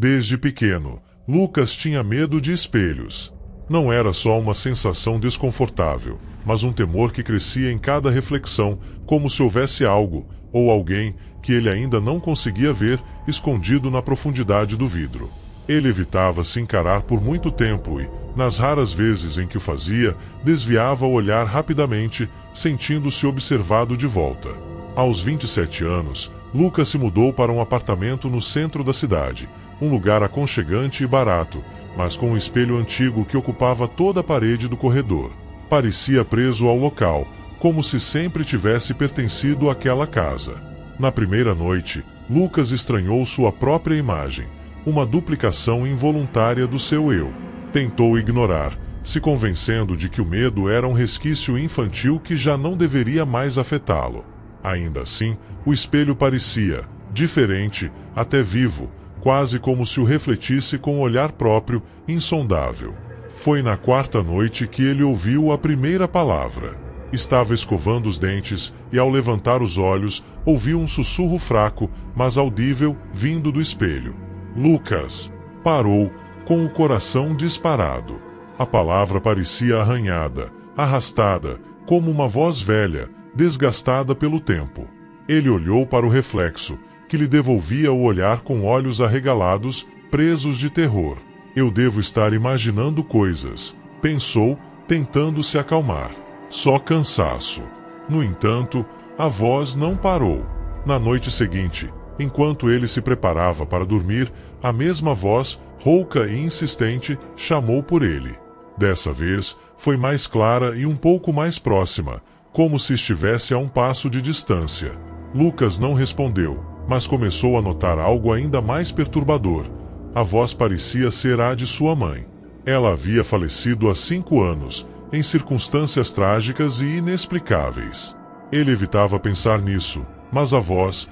Desde pequeno, Lucas tinha medo de espelhos. Não era só uma sensação desconfortável, mas um temor que crescia em cada reflexão, como se houvesse algo, ou alguém, que ele ainda não conseguia ver, escondido na profundidade do vidro. Ele evitava se encarar por muito tempo e, nas raras vezes em que o fazia, desviava o olhar rapidamente, sentindo-se observado de volta. Aos 27 anos, Lucas se mudou para um apartamento no centro da cidade, um lugar aconchegante e barato, mas com um espelho antigo que ocupava toda a parede do corredor. Parecia preso ao local, como se sempre tivesse pertencido àquela casa. Na primeira noite, Lucas estranhou sua própria imagem, uma duplicação involuntária do seu eu. Tentou ignorar, se convencendo de que o medo era um resquício infantil que já não deveria mais afetá-lo. Ainda assim, o espelho parecia, diferente, até vivo, quase como se o refletisse com um olhar próprio, insondável. Foi na quarta noite que ele ouviu a primeira palavra. Estava escovando os dentes e, ao levantar os olhos, ouviu um sussurro fraco, mas audível, vindo do espelho. Lucas. Parou, com o coração disparado. A palavra parecia arranhada, arrastada, como uma voz velha, desgastada pelo tempo. Ele olhou para o reflexo, que lhe devolvia o olhar com olhos arregalados, presos de terror. Eu devo estar imaginando coisas, pensou, tentando se acalmar. Só cansaço. No entanto, a voz não parou. Na noite seguinte, enquanto ele se preparava para dormir, a mesma voz, rouca e insistente, chamou por ele. Dessa vez, foi mais clara e um pouco mais próxima, como se estivesse a um passo de distância. Lucas não respondeu, mas começou a notar algo ainda mais perturbador. A voz parecia ser a de sua mãe. Ela havia falecido há 5 anos, em circunstâncias trágicas e inexplicáveis. Ele evitava pensar nisso, mas a voz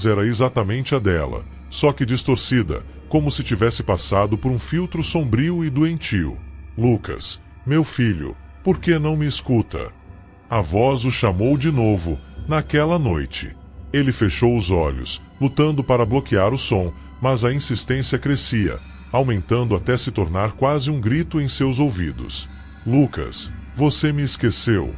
era exatamente a dela, só que distorcida, como se tivesse passado por um filtro sombrio e doentio. Lucas, meu filho, por que não me escuta? A voz o chamou de novo, naquela noite. Ele fechou os olhos, lutando para bloquear o som, mas a insistência crescia, aumentando até se tornar quase um grito em seus ouvidos. Lucas, você me esqueceu.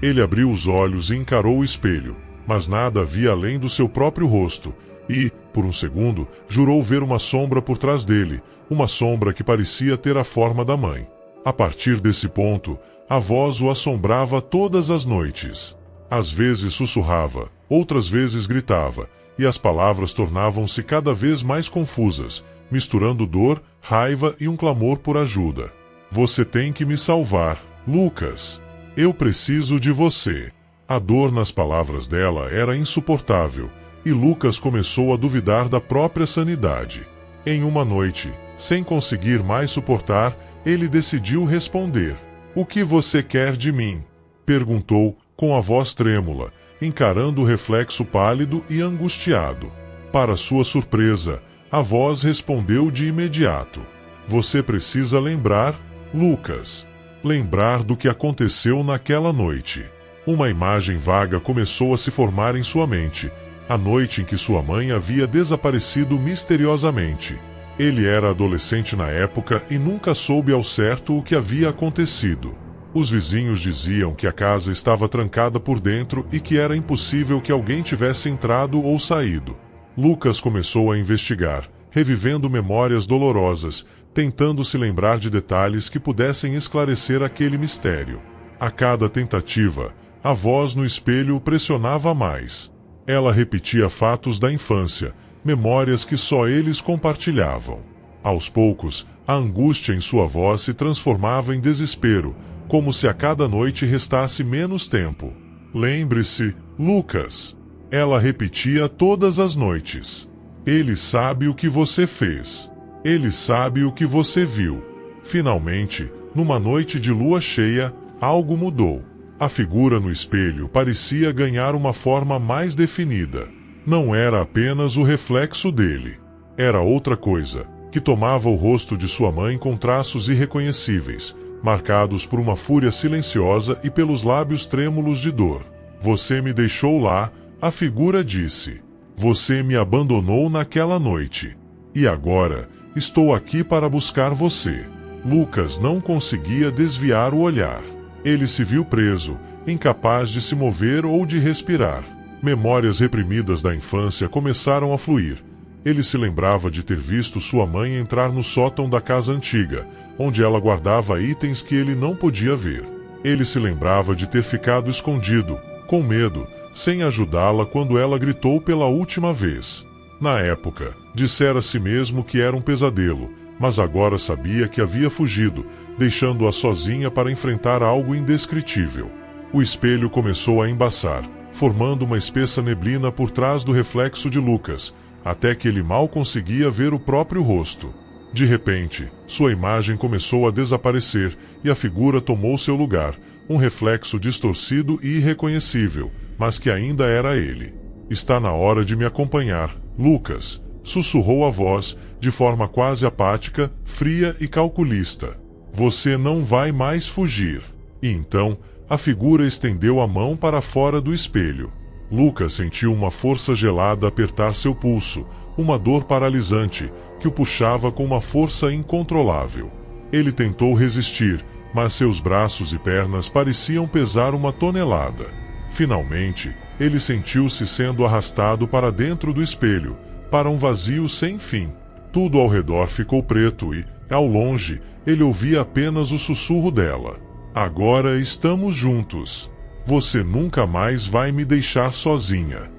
Ele abriu os olhos e encarou o espelho, mas nada havia além do seu próprio rosto, e, por um segundo, jurou ver uma sombra por trás dele, uma sombra que parecia ter a forma da mãe. A partir desse ponto, a voz o assombrava todas as noites. Às vezes sussurrava, outras vezes gritava, e as palavras tornavam-se cada vez mais confusas, misturando dor, raiva e um clamor por ajuda. Você tem que me salvar, Lucas. Eu preciso de você. A dor nas palavras dela era insuportável, e Lucas começou a duvidar da própria sanidade. Em uma noite, sem conseguir mais suportar, ele decidiu responder. O que você quer de mim? Perguntou, com a voz trêmula, encarando o reflexo pálido e angustiado. Para sua surpresa, a voz respondeu de imediato. Você precisa lembrar, Lucas. Lembrar do que aconteceu naquela noite. Uma imagem vaga começou a se formar em sua mente, a noite em que sua mãe havia desaparecido misteriosamente. Ele era adolescente na época e nunca soube ao certo o que havia acontecido. Os vizinhos diziam que a casa estava trancada por dentro e que era impossível que alguém tivesse entrado ou saído. Lucas começou a investigar, revivendo memórias dolorosas, tentando se lembrar de detalhes que pudessem esclarecer aquele mistério. A cada tentativa, a voz no espelho o pressionava mais. Ela repetia fatos da infância, memórias que só eles compartilhavam. Aos poucos, a angústia em sua voz se transformava em desespero, como se a cada noite restasse menos tempo. Lembre-se, Lucas. Ela repetia todas as noites. Ele sabe o que você fez. Ele sabe o que você viu. Finalmente, numa noite de lua cheia, algo mudou. A figura no espelho parecia ganhar uma forma mais definida. Não era apenas o reflexo dele. Era outra coisa, que tomava o rosto de sua mãe com traços irreconhecíveis, marcados por uma fúria silenciosa e pelos lábios trêmulos de dor. Você me deixou lá, a figura disse. Você me abandonou naquela noite. E agora, estou aqui para buscar você. Lucas não conseguia desviar o olhar. Ele se viu preso, incapaz de se mover ou de respirar. Memórias reprimidas da infância começaram a fluir. Ele se lembrava de ter visto sua mãe entrar no sótão da casa antiga, onde ela guardava itens que ele não podia ver. Ele se lembrava de ter ficado escondido, com medo, sem ajudá-la quando ela gritou pela última vez. Na época, dissera a si mesmo que era um pesadelo, mas agora sabia que havia fugido, deixando-a sozinha para enfrentar algo indescritível. O espelho começou a embaçar, formando uma espessa neblina por trás do reflexo de Lucas, até que ele mal conseguia ver o próprio rosto. De repente, sua imagem começou a desaparecer e a figura tomou seu lugar, um reflexo distorcido e irreconhecível, mas que ainda era ele. Está na hora de me acompanhar, Lucas, sussurrou a voz, de forma quase apática, fria e calculista. Você não vai mais fugir. E então, a figura estendeu a mão para fora do espelho. Lucas sentiu uma força gelada apertar seu pulso, uma dor paralisante, que o puxava com uma força incontrolável. Ele tentou resistir, mas seus braços e pernas pareciam pesar uma tonelada. Finalmente, ele sentiu-se sendo arrastado para dentro do espelho, para um vazio sem fim. Tudo ao redor ficou preto e, ao longe, ele ouvia apenas o sussurro dela. Agora estamos juntos. Você nunca mais vai me deixar sozinha.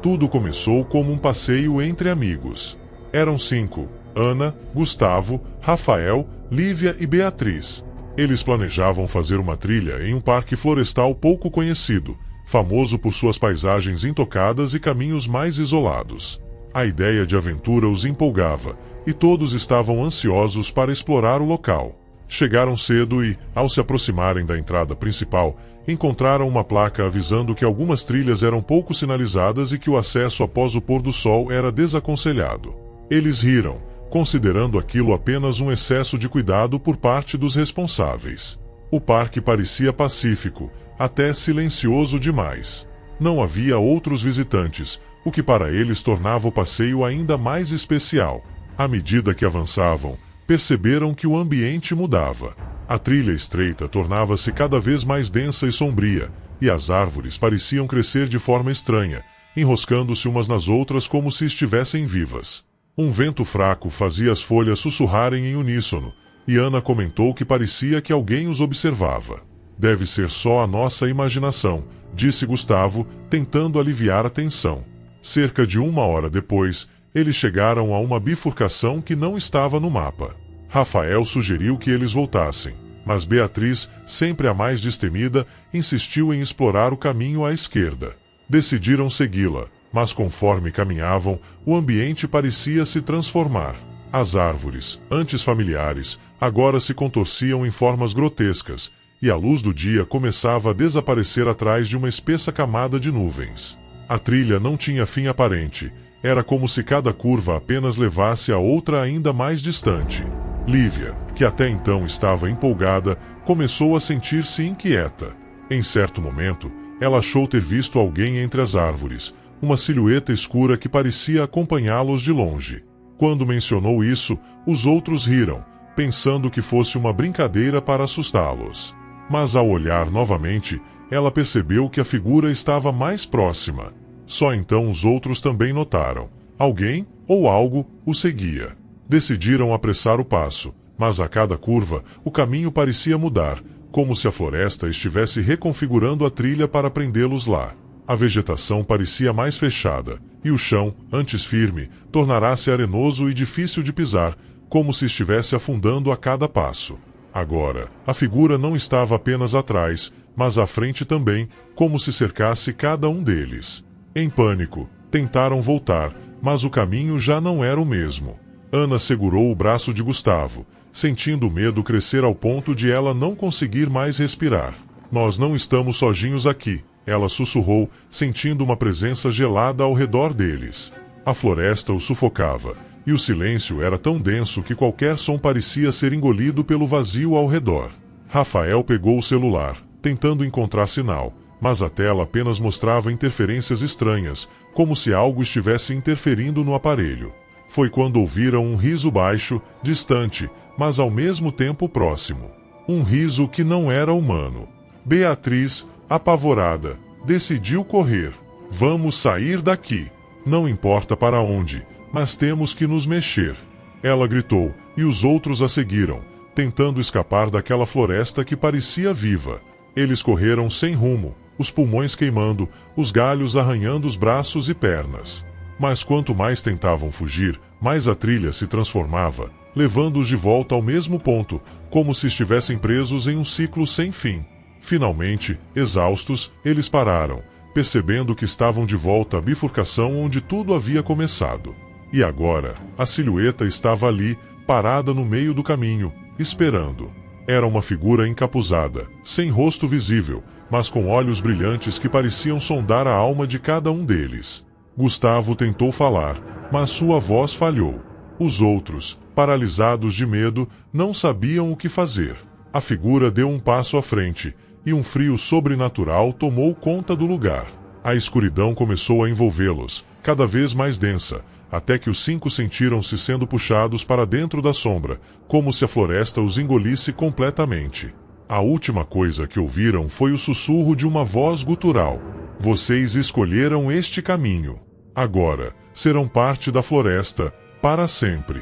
Tudo começou como um passeio entre amigos. Eram 5: Ana, Gustavo, Rafael, Lívia e Beatriz. Eles planejavam fazer uma trilha em um parque florestal pouco conhecido, famoso por suas paisagens intocadas e caminhos mais isolados. A ideia de aventura os empolgava, e todos estavam ansiosos para explorar o local. Chegaram cedo e, ao se aproximarem da entrada principal, encontraram uma placa avisando que algumas trilhas eram pouco sinalizadas e que o acesso após o pôr do sol era desaconselhado. Eles riram, considerando aquilo apenas um excesso de cuidado por parte dos responsáveis. O parque parecia pacífico, até silencioso demais. Não havia outros visitantes, o que para eles tornava o passeio ainda mais especial. À medida que avançavam, perceberam que o ambiente mudava. A trilha estreita tornava-se cada vez mais densa e sombria, e as árvores pareciam crescer de forma estranha, enroscando-se umas nas outras como se estivessem vivas. Um vento fraco fazia as folhas sussurrarem em uníssono, e Ana comentou que parecia que alguém os observava. Deve ser só a nossa imaginação, disse Gustavo, tentando aliviar a tensão. Cerca de 1 hora depois, eles chegaram a uma bifurcação que não estava no mapa. Rafael sugeriu que eles voltassem, mas Beatriz, sempre a mais destemida, insistiu em explorar o caminho à esquerda. Decidiram segui-la, mas conforme caminhavam, o ambiente parecia se transformar. As árvores, antes familiares, agora se contorciam em formas grotescas, e a luz do dia começava a desaparecer atrás de uma espessa camada de nuvens. A trilha não tinha fim aparente, era como se cada curva apenas levasse a outra ainda mais distante. Lívia, que até então estava empolgada, começou a sentir-se inquieta. Em certo momento, ela achou ter visto alguém entre as árvores, uma silhueta escura que parecia acompanhá-los de longe. Quando mencionou isso, os outros riram, pensando que fosse uma brincadeira para assustá-los. Mas ao olhar novamente, ela percebeu que a figura estava mais próxima. Só então os outros também notaram. Alguém, ou algo, o seguia. Decidiram apressar o passo, mas a cada curva, o caminho parecia mudar, como se a floresta estivesse reconfigurando a trilha para prendê-los lá. A vegetação parecia mais fechada, e o chão, antes firme, tornara-se arenoso e difícil de pisar, como se estivesse afundando a cada passo. Agora, a figura não estava apenas atrás, mas à frente também, como se cercasse cada um deles. Em pânico, tentaram voltar, mas o caminho já não era o mesmo. Ana segurou o braço de Gustavo, sentindo o medo crescer ao ponto de ela não conseguir mais respirar. Nós não estamos sozinhos aqui, ela sussurrou, sentindo uma presença gelada ao redor deles. A floresta o sufocava, e o silêncio era tão denso que qualquer som parecia ser engolido pelo vazio ao redor. Rafael pegou o celular, tentando encontrar sinal, mas a tela apenas mostrava interferências estranhas, como se algo estivesse interferindo no aparelho. Foi quando ouviram um riso baixo, distante, mas ao mesmo tempo próximo. Um riso que não era humano. Beatriz, apavorada, decidiu correr. Vamos sair daqui. Não importa para onde, mas temos que nos mexer. Ela gritou, e os outros a seguiram, tentando escapar daquela floresta que parecia viva. Eles correram sem rumo, os pulmões queimando, os galhos arranhando os braços e pernas. Mas quanto mais tentavam fugir, mais a trilha se transformava, levando-os de volta ao mesmo ponto, como se estivessem presos em um ciclo sem fim. Finalmente, exaustos, eles pararam, percebendo que estavam de volta à bifurcação onde tudo havia começado. E agora, a silhueta estava ali, parada no meio do caminho, esperando. Era uma figura encapuzada, sem rosto visível, mas com olhos brilhantes que pareciam sondar a alma de cada um deles. Gustavo tentou falar, mas sua voz falhou. Os outros, paralisados de medo, não sabiam o que fazer. A figura deu um passo à frente, e um frio sobrenatural tomou conta do lugar. A escuridão começou a envolvê-los, cada vez mais densa, até que os 5 sentiram-se sendo puxados para dentro da sombra, como se a floresta os engolisse completamente. A última coisa que ouviram foi o sussurro de uma voz gutural. Vocês escolheram este caminho. Agora, serão parte da floresta, para sempre.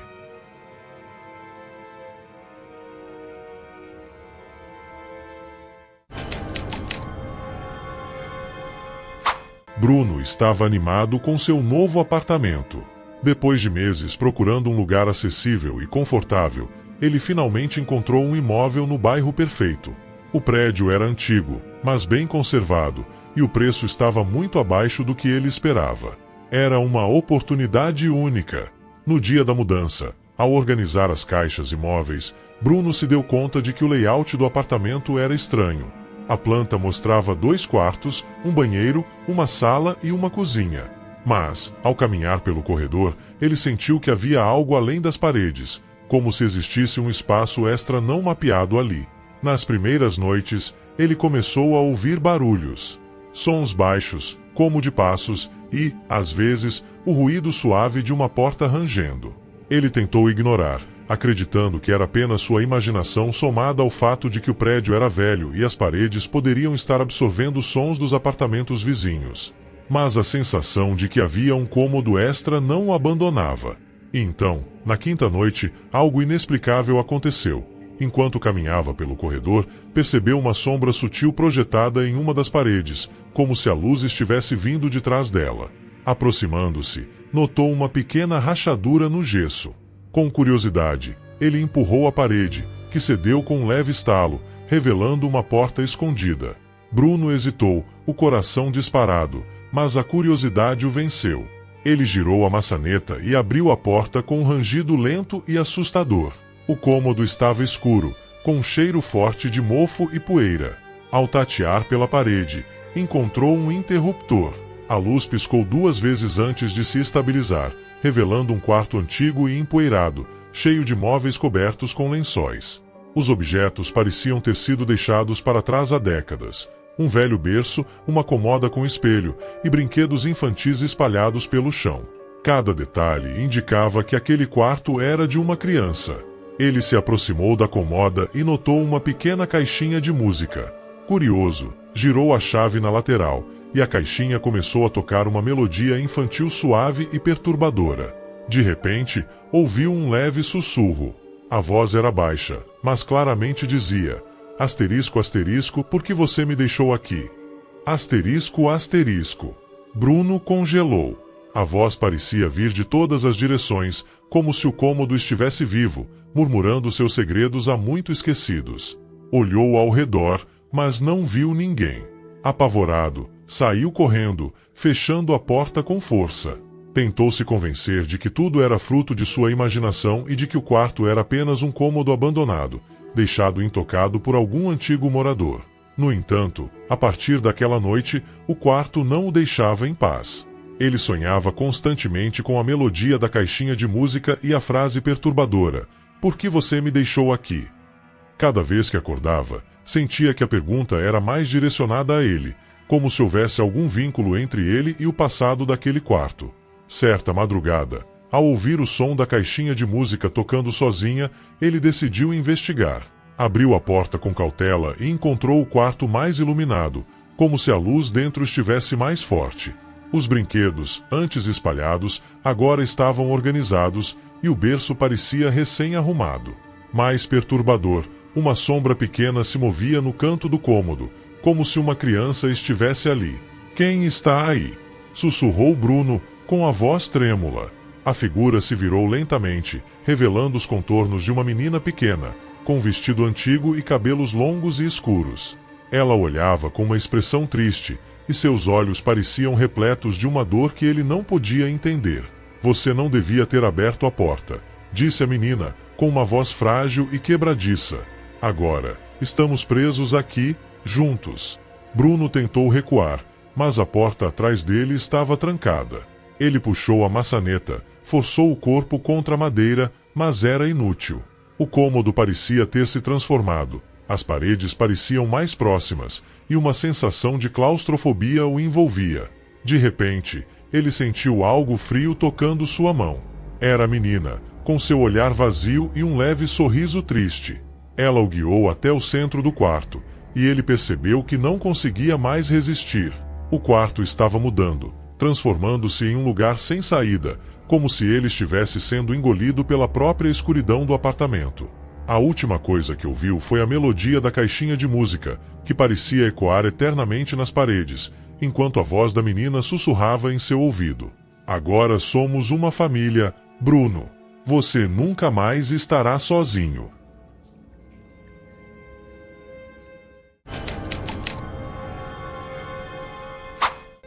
Bruno estava animado com seu novo apartamento. Depois de meses procurando um lugar acessível e confortável, ele finalmente encontrou um imóvel no bairro perfeito. O prédio era antigo, mas bem conservado, e o preço estava muito abaixo do que ele esperava. Era uma oportunidade única. No dia da mudança, ao organizar as caixas e móveis, Bruno se deu conta de que o layout do apartamento era estranho. A planta mostrava 2 quartos, um banheiro, uma sala e uma cozinha. Mas, ao caminhar pelo corredor, ele sentiu que havia algo além das paredes, como se existisse um espaço extra não mapeado ali. Nas primeiras noites, ele começou a ouvir barulhos. Sons baixos, como de passos, e, às vezes, o ruído suave de uma porta rangendo. Ele tentou ignorar, acreditando que era apenas sua imaginação somada ao fato de que o prédio era velho e as paredes poderiam estar absorvendo sons dos apartamentos vizinhos. Mas a sensação de que havia um cômodo extra não o abandonava. E então, na 5ª noite, algo inexplicável aconteceu. Enquanto caminhava pelo corredor, percebeu uma sombra sutil projetada em uma das paredes, como se a luz estivesse vindo de trás dela. Aproximando-se, notou uma pequena rachadura no gesso. Com curiosidade, ele empurrou a parede, que cedeu com um leve estalo, revelando uma porta escondida. Bruno hesitou, o coração disparado, mas a curiosidade o venceu. Ele girou a maçaneta e abriu a porta com um rangido lento e assustador. O cômodo estava escuro, com um cheiro forte de mofo e poeira. Ao tatear pela parede, encontrou um interruptor. A luz piscou 2 vezes antes de se estabilizar, revelando um quarto antigo e empoeirado, cheio de móveis cobertos com lençóis. Os objetos pareciam ter sido deixados para trás há décadas. Um velho berço, uma comoda com espelho e brinquedos infantis espalhados pelo chão. Cada detalhe indicava que aquele quarto era de uma criança. Ele se aproximou da comoda e notou uma pequena caixinha de música. Curioso, girou a chave na lateral, e a caixinha começou a tocar uma melodia infantil suave e perturbadora. De repente, ouviu um leve sussurro. A voz era baixa, mas claramente dizia: asterisco, asterisco, por que você me deixou aqui? Asterisco, asterisco. Bruno congelou. A voz parecia vir de todas as direções, como se o cômodo estivesse vivo, murmurando seus segredos há muito esquecidos. Olhou ao redor, mas não viu ninguém. Apavorado, saiu correndo, fechando a porta com força. Tentou se convencer de que tudo era fruto de sua imaginação e de que o quarto era apenas um cômodo abandonado, deixado intocado por algum antigo morador. No entanto, a partir daquela noite, o quarto não o deixava em paz. Ele sonhava constantemente com a melodia da caixinha de música e a frase perturbadora: "Por que você me deixou aqui?" Cada vez que acordava, sentia que a pergunta era mais direcionada a ele, como se houvesse algum vínculo entre ele e o passado daquele quarto. Certa madrugada, ao ouvir o som da caixinha de música tocando sozinha, ele decidiu investigar. Abriu a porta com cautela e encontrou o quarto mais iluminado, como se a luz dentro estivesse mais forte. Os brinquedos, antes espalhados, agora estavam organizados e o berço parecia recém-arrumado. Mais perturbador, uma sombra pequena se movia no canto do cômodo, como se uma criança estivesse ali. "Quem está aí?" sussurrou Bruno, com a voz trêmula. A figura se virou lentamente, revelando os contornos de uma menina pequena, com vestido antigo e cabelos longos e escuros. Ela olhava com uma expressão triste, e seus olhos pareciam repletos de uma dor que ele não podia entender. "Você não devia ter aberto a porta", disse a menina, com uma voz frágil e quebradiça. "Agora, estamos presos aqui, juntos." Bruno tentou recuar, mas a porta atrás dele estava trancada. Ele puxou a maçaneta, forçou o corpo contra a madeira, mas era inútil. O cômodo parecia ter se transformado. As paredes pareciam mais próximas, e uma sensação de claustrofobia o envolvia. De repente, ele sentiu algo frio tocando sua mão. Era a menina, com seu olhar vazio e um leve sorriso triste. Ela o guiou até o centro do quarto, e ele percebeu que não conseguia mais resistir. O quarto estava mudando, transformando-se em um lugar sem saída, como se ele estivesse sendo engolido pela própria escuridão do apartamento. A última coisa que ouviu foi a melodia da caixinha de música, que parecia ecoar eternamente nas paredes, enquanto a voz da menina sussurrava em seu ouvido. "Agora somos uma família, Bruno. Você nunca mais estará sozinho."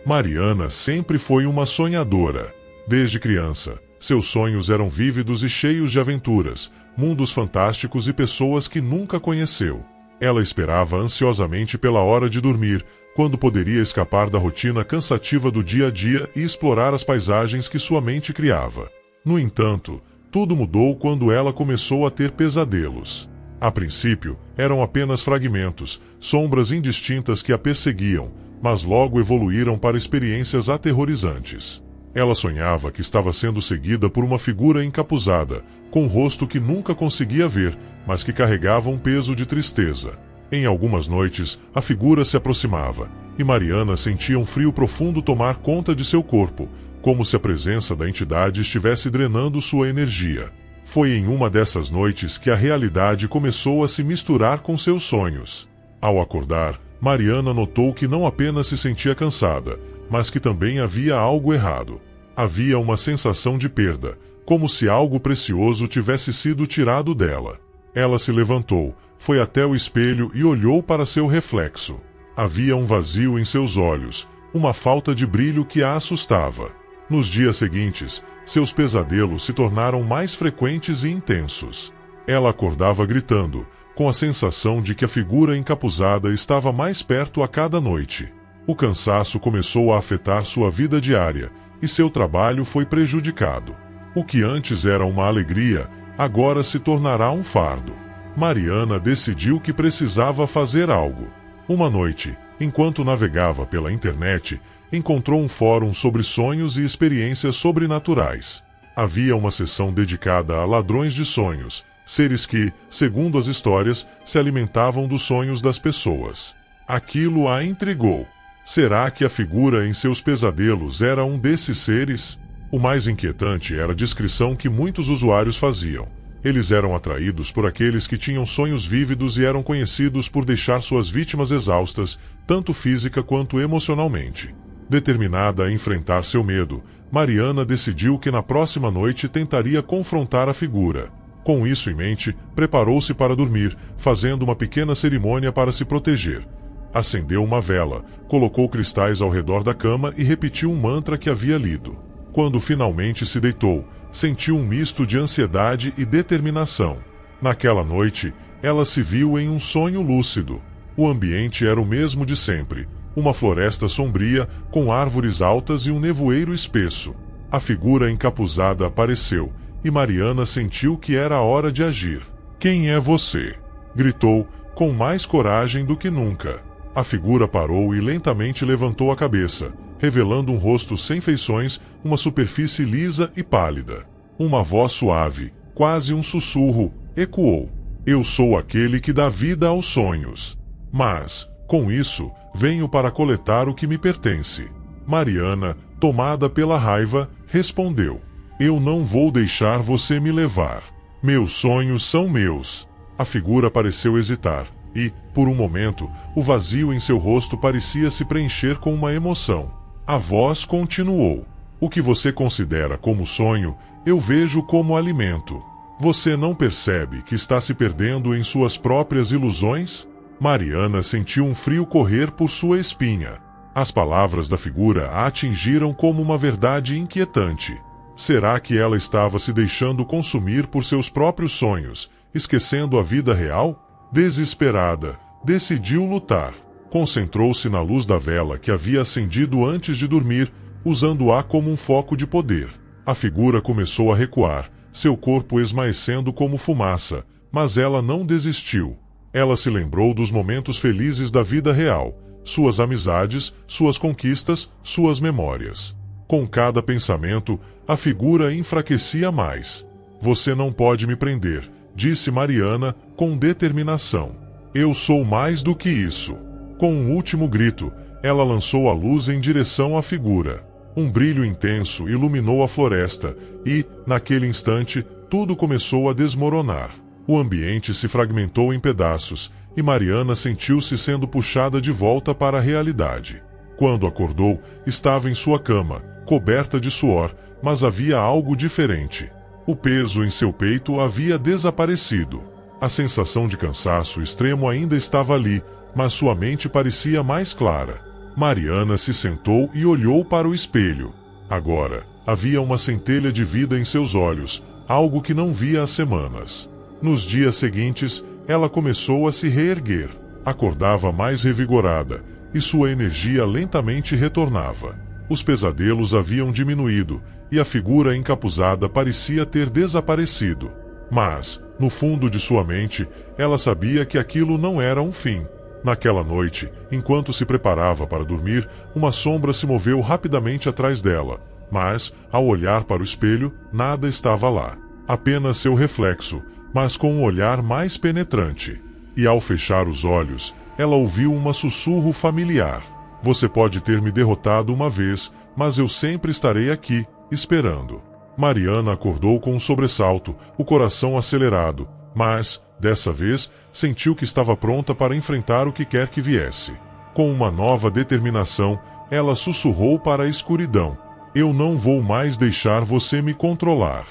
Mariana sempre foi uma sonhadora. Desde criança, seus sonhos eram vívidos e cheios de aventuras, mundos fantásticos e pessoas que nunca conheceu. Ela esperava ansiosamente pela hora de dormir, quando poderia escapar da rotina cansativa do dia a dia e explorar as paisagens que sua mente criava. No entanto, tudo mudou quando ela começou a ter pesadelos. A princípio, eram apenas fragmentos, sombras indistintas que a perseguiam, mas logo evoluíram para experiências aterrorizantes. Ela sonhava que estava sendo seguida por uma figura encapuzada, com um rosto que nunca conseguia ver, mas que carregava um peso de tristeza. Em algumas noites, a figura se aproximava, e Mariana sentia um frio profundo tomar conta de seu corpo, como se a presença da entidade estivesse drenando sua energia. Foi em uma dessas noites que a realidade começou a se misturar com seus sonhos. Ao acordar, Mariana notou que não apenas se sentia cansada, mas que também havia algo errado. Havia uma sensação de perda, como se algo precioso tivesse sido tirado dela. Ela se levantou, foi até o espelho e olhou para seu reflexo. Havia um vazio em seus olhos, uma falta de brilho que a assustava. Nos dias seguintes, seus pesadelos se tornaram mais frequentes e intensos. Ela acordava gritando, com a sensação de que a figura encapuzada estava mais perto a cada noite. O cansaço começou a afetar sua vida diária, e seu trabalho foi prejudicado. O que antes era uma alegria, agora se tornará um fardo. Mariana decidiu que precisava fazer algo. Uma noite, enquanto navegava pela internet, encontrou um fórum sobre sonhos e experiências sobrenaturais. Havia uma seção dedicada a ladrões de sonhos, seres que, segundo as histórias, se alimentavam dos sonhos das pessoas. Aquilo a intrigou. Será que a figura em seus pesadelos era um desses seres? O mais inquietante era a descrição que muitos usuários faziam. Eles eram atraídos por aqueles que tinham sonhos vívidos e eram conhecidos por deixar suas vítimas exaustas, tanto física quanto emocionalmente. Determinada a enfrentar seu medo, Mariana decidiu que na próxima noite tentaria confrontar a figura. Com isso em mente, preparou-se para dormir, fazendo uma pequena cerimônia para se proteger. Acendeu uma vela, colocou cristais ao redor da cama e repetiu um mantra que havia lido. Quando finalmente se deitou, sentiu um misto de ansiedade e determinação. Naquela noite, ela se viu em um sonho lúcido. O ambiente era o mesmo de sempre, uma floresta sombria, com árvores altas e um nevoeiro espesso. A figura encapuzada apareceu, e Mariana sentiu que era a hora de agir. "Quem é você?" gritou, com mais coragem do que nunca. A figura parou e lentamente levantou a cabeça, revelando um rosto sem feições, uma superfície lisa e pálida. Uma voz suave, quase um sussurro, ecoou: "Eu sou aquele que dá vida aos sonhos. Mas, com isso, venho para coletar o que me pertence." Mariana, tomada pela raiva, respondeu: "Eu não vou deixar você me levar. Meus sonhos são meus." A figura pareceu hesitar, e, por um momento, o vazio em seu rosto parecia se preencher com uma emoção. A voz continuou: "O que você considera como sonho, eu vejo como alimento. Você não percebe que está se perdendo em suas próprias ilusões?" Mariana sentiu um frio correr por sua espinha. As palavras da figura a atingiram como uma verdade inquietante. Será que ela estava se deixando consumir por seus próprios sonhos, esquecendo a vida real? Desesperada, decidiu lutar. Concentrou-se na luz da vela que havia acendido antes de dormir, usando-a como um foco de poder. A figura começou a recuar, seu corpo esmaecendo como fumaça, mas ela não desistiu. Ela se lembrou dos momentos felizes da vida real, suas amizades, suas conquistas, suas memórias. Com cada pensamento, a figura enfraquecia mais. "Você não pode me prender", disse Mariana, com determinação. "Eu sou mais do que isso." Com um último grito, ela lançou a luz em direção à figura. Um brilho intenso iluminou a floresta e, naquele instante, tudo começou a desmoronar. O ambiente se fragmentou em pedaços e Mariana sentiu-se sendo puxada de volta para a realidade. Quando acordou, estava em sua cama, coberta de suor, mas havia algo diferente. O peso em seu peito havia desaparecido. A sensação de cansaço extremo ainda estava ali, mas sua mente parecia mais clara. Mariana se sentou e olhou para o espelho. Agora, havia uma centelha de vida em seus olhos, algo que não via há semanas. Nos dias seguintes, ela começou a se reerguer. Acordava mais revigorada, e sua energia lentamente retornava. Os pesadelos haviam diminuído, e a figura encapuzada parecia ter desaparecido. Mas, no fundo de sua mente, ela sabia que aquilo não era um fim. Naquela noite, enquanto se preparava para dormir, uma sombra se moveu rapidamente atrás dela, mas, ao olhar para o espelho, nada estava lá. Apenas seu reflexo, mas com um olhar mais penetrante. E ao fechar os olhos, ela ouviu um sussurro familiar: "Você pode ter me derrotado uma vez, mas eu sempre estarei aqui, esperando." Mariana acordou com um sobressalto, o coração acelerado, mas, dessa vez, sentiu que estava pronta para enfrentar o que quer que viesse. Com uma nova determinação, ela sussurrou para a escuridão: "Eu não vou mais deixar você me controlar."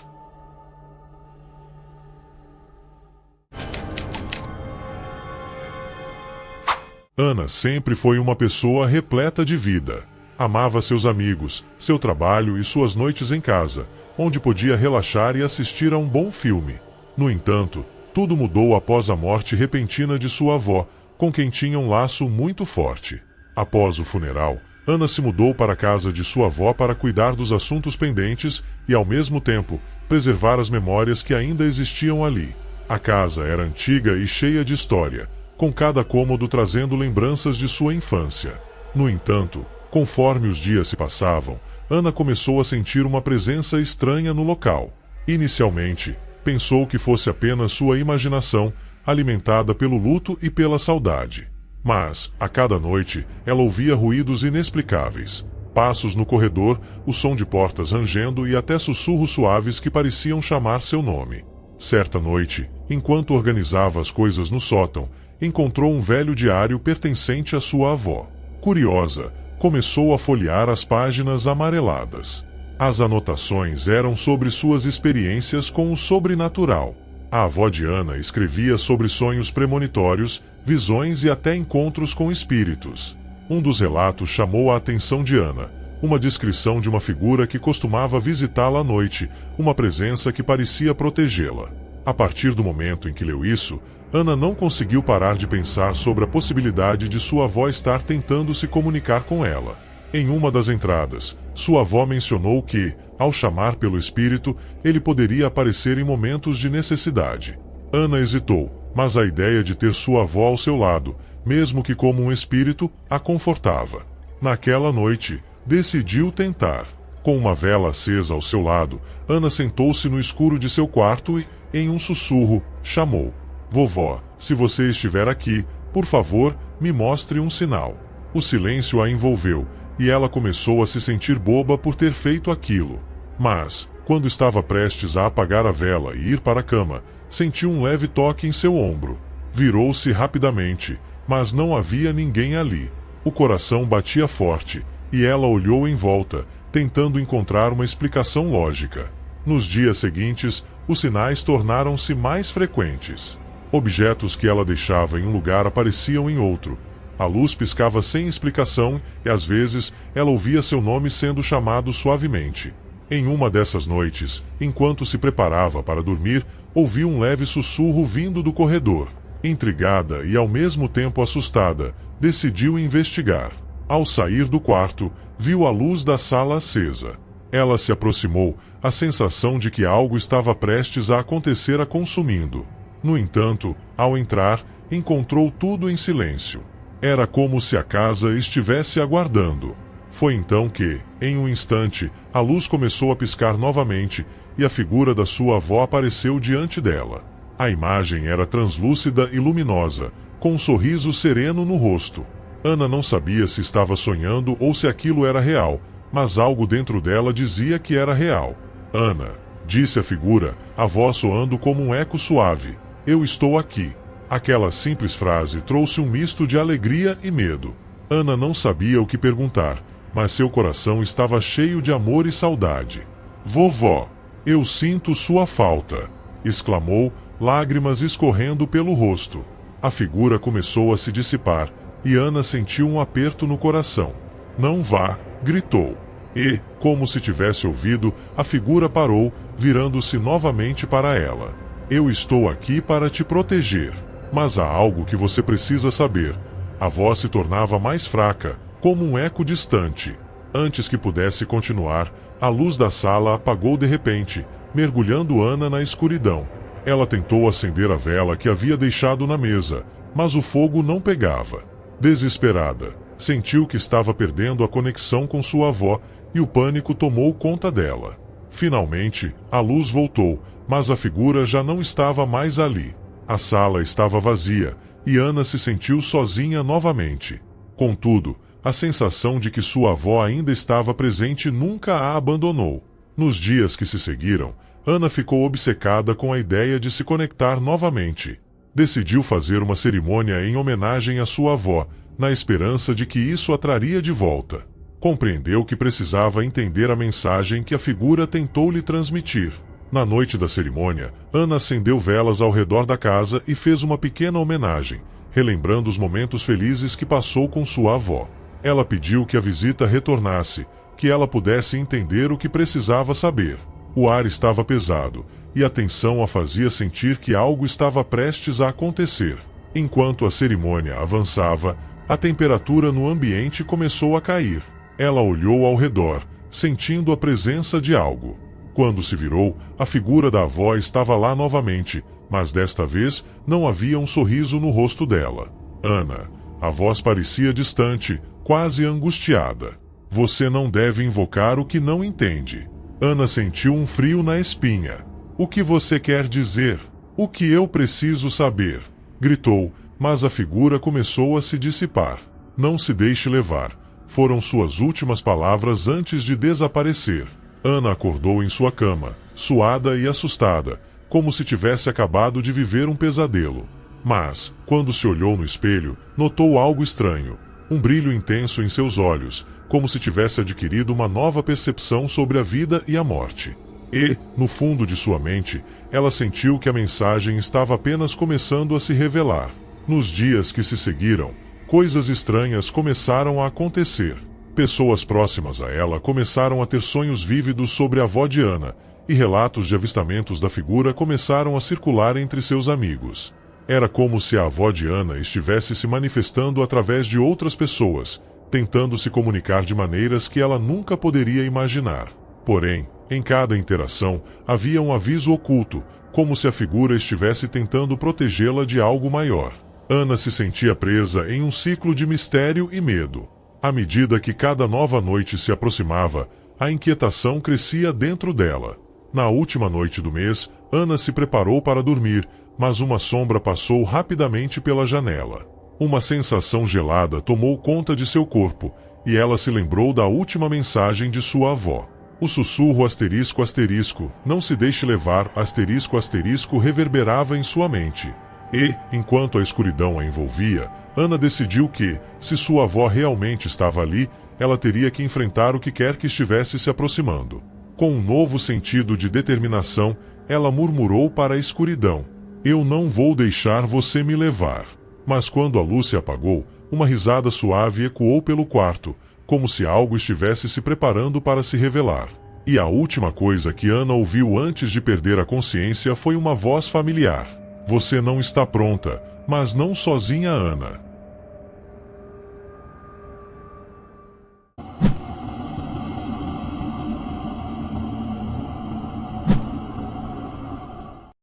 Ana sempre foi uma pessoa repleta de vida. Amava seus amigos, seu trabalho e suas noites em casa, onde podia relaxar e assistir a um bom filme. No entanto, tudo mudou após a morte repentina de sua avó, com quem tinha um laço muito forte. Após o funeral, Ana se mudou para a casa de sua avó para cuidar dos assuntos pendentes e, ao mesmo tempo, preservar as memórias que ainda existiam ali. A casa era antiga e cheia de história, com cada cômodo trazendo lembranças de sua infância. No entanto, conforme os dias se passavam, Ana começou a sentir uma presença estranha no local. Inicialmente, pensou que fosse apenas sua imaginação, alimentada pelo luto e pela saudade. Mas, a cada noite, ela ouvia ruídos inexplicáveis. Passos no corredor, o som de portas rangendo e até sussurros suaves que pareciam chamar seu nome. Certa noite, enquanto organizava as coisas no sótão, encontrou um velho diário pertencente à sua avó. Curiosa, começou a folhear as páginas amareladas. As anotações eram sobre suas experiências com o sobrenatural. A avó de Ana escrevia sobre sonhos premonitórios, visões e até encontros com espíritos. Um dos relatos chamou a atenção de Ana, uma descrição de uma figura que costumava visitá-la à noite, uma presença que parecia protegê-la. A partir do momento em que leu isso, Ana não conseguiu parar de pensar sobre a possibilidade de sua avó estar tentando se comunicar com ela. Em uma das entradas, sua avó mencionou que, ao chamar pelo espírito, ele poderia aparecer em momentos de necessidade. Ana hesitou, mas a ideia de ter sua avó ao seu lado, mesmo que como um espírito, a confortava. Naquela noite, decidiu tentar. Com uma vela acesa ao seu lado, Ana sentou-se no escuro de seu quarto e, em um sussurro, chamou: "Vovó, se você estiver aqui, por favor, me mostre um sinal." O silêncio a envolveu, e ela começou a se sentir boba por ter feito aquilo. Mas, quando estava prestes a apagar a vela e ir para a cama, sentiu um leve toque em seu ombro. Virou-se rapidamente, mas não havia ninguém ali. O coração batia forte, e ela olhou em volta, tentando encontrar uma explicação lógica. Nos dias seguintes, os sinais tornaram-se mais frequentes. Objetos que ela deixava em um lugar apareciam em outro. A luz piscava sem explicação e, às vezes, ela ouvia seu nome sendo chamado suavemente. Em uma dessas noites, enquanto se preparava para dormir, ouviu um leve sussurro vindo do corredor. Intrigada e ao mesmo tempo assustada, decidiu investigar. Ao sair do quarto, viu a luz da sala acesa. Ela se aproximou, a sensação de que algo estava prestes a acontecer a consumindo. No entanto, ao entrar, encontrou tudo em silêncio. Era como se a casa estivesse aguardando. Foi então que, em um instante, a luz começou a piscar novamente e a figura da sua avó apareceu diante dela. A imagem era translúcida e luminosa, com um sorriso sereno no rosto. Ana não sabia se estava sonhando ou se aquilo era real, mas algo dentro dela dizia que era real. "Ana", disse a figura, a voz soando como um eco suave, "eu estou aqui." Aquela simples frase trouxe um misto de alegria e medo. Ana não sabia o que perguntar, mas seu coração estava cheio de amor e saudade. "Vovó, eu sinto sua falta", exclamou, lágrimas escorrendo pelo rosto. A figura começou a se dissipar, e Ana sentiu um aperto no coração. "Não vá", gritou. E, como se tivesse ouvido, a figura parou, virando-se novamente para ela. "Eu estou aqui para te proteger. Mas há algo que você precisa saber." A voz se tornava mais fraca, como um eco distante. Antes que pudesse continuar, a luz da sala apagou de repente, mergulhando Ana na escuridão. Ela tentou acender a vela que havia deixado na mesa, mas o fogo não pegava. Desesperada, sentiu que estava perdendo a conexão com sua avó e o pânico tomou conta dela. Finalmente, a luz voltou, mas a figura já não estava mais ali. A sala estava vazia, e Ana se sentiu sozinha novamente. Contudo, a sensação de que sua avó ainda estava presente nunca a abandonou. Nos dias que se seguiram, Ana ficou obcecada com a ideia de se conectar novamente. Decidiu fazer uma cerimônia em homenagem à sua avó, na esperança de que isso a traria de volta. Compreendeu que precisava entender a mensagem que a figura tentou lhe transmitir. Na noite da cerimônia, Ana acendeu velas ao redor da casa e fez uma pequena homenagem, relembrando os momentos felizes que passou com sua avó. Ela pediu que a visita retornasse, que ela pudesse entender o que precisava saber. O ar estava pesado, e a tensão a fazia sentir que algo estava prestes a acontecer. Enquanto a cerimônia avançava, a temperatura no ambiente começou a cair. Ela olhou ao redor, sentindo a presença de algo. Quando se virou, a figura da avó estava lá novamente, mas desta vez não havia um sorriso no rosto dela. "Ana", a voz parecia distante, quase angustiada. "Você não deve invocar o que não entende." Ana sentiu um frio na espinha. "O que você quer dizer? O que eu preciso saber?" gritou, mas a figura começou a se dissipar. "Não se deixe levar", foram suas últimas palavras antes de desaparecer. Ana acordou em sua cama, suada e assustada, como se tivesse acabado de viver um pesadelo. Mas, quando se olhou no espelho, notou algo estranho. Um brilho intenso em seus olhos, como se tivesse adquirido uma nova percepção sobre a vida e a morte. E, no fundo de sua mente, ela sentiu que a mensagem estava apenas começando a se revelar. Nos dias que se seguiram, coisas estranhas começaram a acontecer. Pessoas próximas a ela começaram a ter sonhos vívidos sobre a avó de Ana, e relatos de avistamentos da figura começaram a circular entre seus amigos. Era como se a avó de Ana estivesse se manifestando através de outras pessoas, tentando se comunicar de maneiras que ela nunca poderia imaginar. Porém, Em cada interação, havia um aviso oculto, como se a figura estivesse tentando protegê-la de algo maior. Ana se sentia presa em um ciclo de mistério e medo. À medida que cada nova noite se aproximava, a inquietação crescia dentro dela. Na última noite do mês, Ana se preparou para dormir, mas uma sombra passou rapidamente pela janela. Uma sensação gelada tomou conta de seu corpo, e ela se lembrou da última mensagem de sua avó. O sussurro asterisco asterisco, não se deixe levar asterisco asterisco reverberava em sua mente. E, enquanto a escuridão a envolvia, Ana decidiu que, se sua avó realmente estava ali, ela teria que enfrentar o que quer que estivesse se aproximando. Com um novo sentido de determinação, ela murmurou para a escuridão: "Eu não vou deixar você me levar." Mas quando a luz se apagou, uma risada suave ecoou pelo quarto, como se algo estivesse se preparando para se revelar. E a última coisa que Ana ouviu antes de perder a consciência foi uma voz familiar: "Você não está pronta, mas não sozinha, Ana."